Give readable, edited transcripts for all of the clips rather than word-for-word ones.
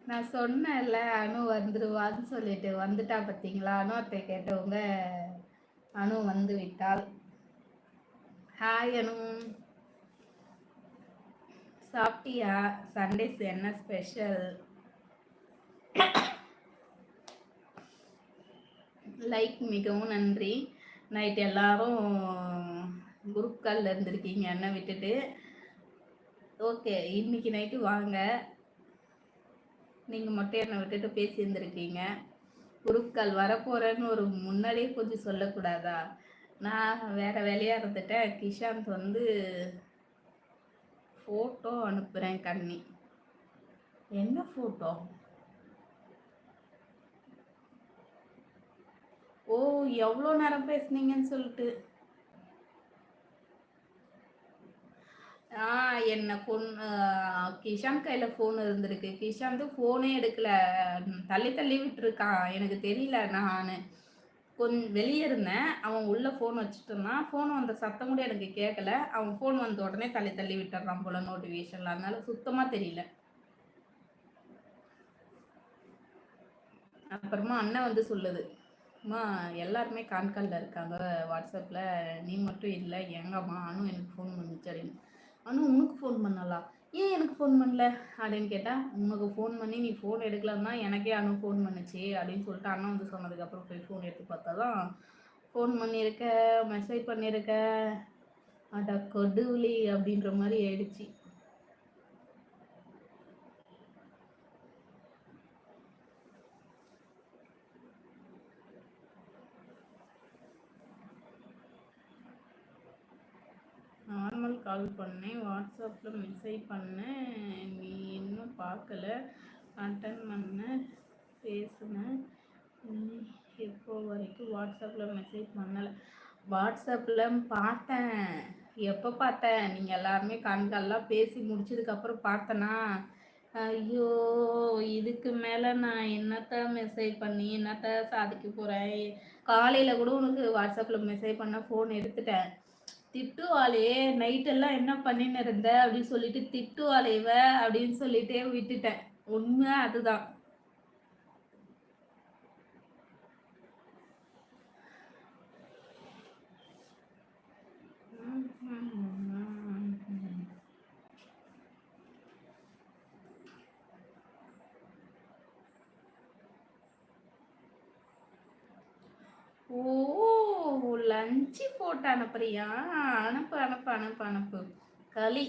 நான் சொன்னேன்ல அனு வந்துடுவான்னு சொல்லிட்டு வந்துட்டா பார்த்தீங்களா? அனு அத்தை கேட்டவங்க அனு வந்து விட்டாள். ஹாய் அனு, சாப்பிட்டியா? சண்டேஸ் என்ன ஸ்பெஷல்? லைக் மிகவும் நன்றி. நைட் எல்லாரும் குரூப் காலில் இருந்திருக்கீங்க என்ன விட்டுட்டு. ஓகே, இன்னைக்கு நைட்டு வாங்க. நீங்கள் மட்டும் என்னை விட்டுட்டு பேசி இருந்திருக்கீங்க. குரூப் கால் வரப்போகிறேன்னு ஒரு முன்னாடியே கொஞ்சம் சொல்லக்கூடாதா? நான் வேறு வேலையாக இருந்துட்டேன். கிஷாந்த் வந்து ஃபோட்டோ அனுப்புகிறேன் கண்ணி. என்ன ஃபோட்டோ? ஓ, எவ்வளோ நேரம் பேசுனீங்கன்னு சொல்லிட்டு. என்ன கிஷாந்த் கையில் ஃபோன் இருந்திருக்கு. கிஷாந்த் ஃபோனே எடுக்கல, தள்ளி தள்ளி விட்டுருக்கான். எனக்கு தெரியல, நான் கொஞ்சம் வெளியே இருந்தேன். அவன் உள்ளே ஃபோன் வச்சுட்டு இருந்தான். ஃபோன் வந்த சத்தம் கூட எனக்கு கேட்கல. அவன் ஃபோன் வந்த உடனே தள்ளி தள்ளி விட்டுறான் போல நோட்டிஃபிகேஷன்ல. அதனால சுத்தமாக தெரியல. அப்புறமா அண்ணன் வந்து சொல்லுது, அம்மா எல்லாருமே கான்காலில் இருக்காங்க வாட்ஸ்அப்பில், நீ மட்டும் இல்லை, எங்கம்மா அனு எனக்கு ஃபோன் பண்ணிச்சு அப்படின்னு. அனு உனக்கு ஃபோன் பண்ணலாம், ஏன் எனக்கு ஃபோன் பண்ணல அப்படின்னு கேட்டால், உனக்கு ஃபோன் பண்ணி நீ ஃபோன் எடுக்கலன்னா எனக்கே அனு ஃபோன் பண்ணுச்சு அப்படின்னு சொல்லிட்டு அண்ணன் வந்து சொன்னதுக்கப்புறம் போய் ஃபோன் எடுத்து பார்த்தா தான் ஃபோன் பண்ணியிருக்க, மெசேஜ் பண்ணியிருக்க, அட கொடுவுலி அப்படின்ற மாதிரி ஆயிடுச்சு. நார்மல் கால் பண்ணேன், வாட்ஸ்அப்பில் மெசேஜ் பண்ணேன், நீ இன்னும் பார்க்கல, அட்டன் பண்ண பேசுனேன், நீ எப்போ வரைக்கும் வாட்ஸ்அப்பில் மெசேஜ் பண்ணலை. வாட்ஸ்அப்பில் பார்த்தேன். எப்போ பார்த்தேன்? நீங்கள் எல்லாருமே கான்கால்லாம் பேசி முடிச்சதுக்கப்புறம் பார்த்தேனா? ஐயோ, இதுக்கு மேலே நான் என்னத்த மெசேஜ் பண்ணி என்னத்த சாதிக்க போகிறேன்? காலையில் கூட உனக்கு வாட்ஸ்அப்பில் மெசேஜ் பண்ண ஃபோன் எடுத்துட்டேன். திட்டுவாளே, நைட்டெல்லாம் என்ன பண்ணின்னு இருந்த அப்படின்னு சொல்லிட்டு திட்டுவாளேவ அப்படின்னு சொல்லிட்டே விட்டுட்டேன். உண்மை அதுதான். ஓ, லஞ்சு போட்டு அனுப்புறியா? அனுப்பு அனுப்பு அனுப்பு அனுப்பு. களி.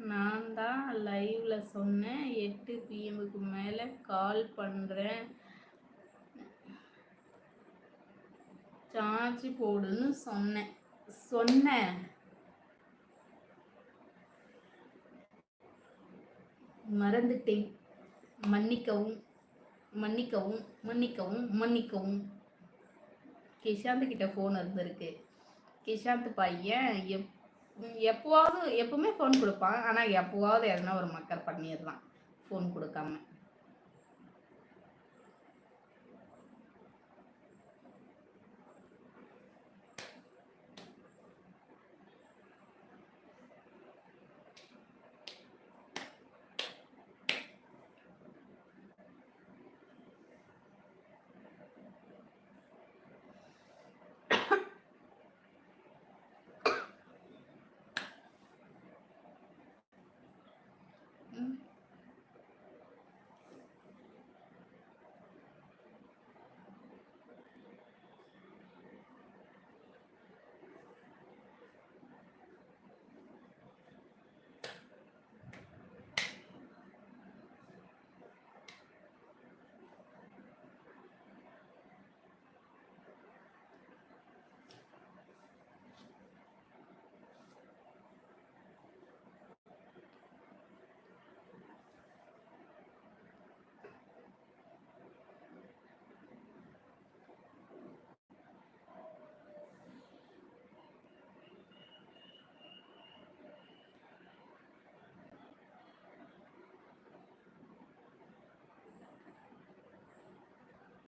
நான் தான் லைவ்ல சொன்னேன் 8 PM மேலே கால் பண்ணுறேன், சார்ஜ் போடுன்னு சொன்னேன். மறந்துட்டேன், மன்னிக்கவும் மன்னிக்கவும் மன்னிக்கவும் மன்னிக்கவும். கிஷாந்த் கிட்ட ஃபோன் இருந்திருக்கு. கிஷாந்த் பையன் எப்போவாவது எப்பவுமே ஃபோன் கொடுப்பான், ஆனால் எப்போவாவது எதனா ஒரு மக்கள் பண்ணிடுறான் ஃபோன் கொடுக்காம.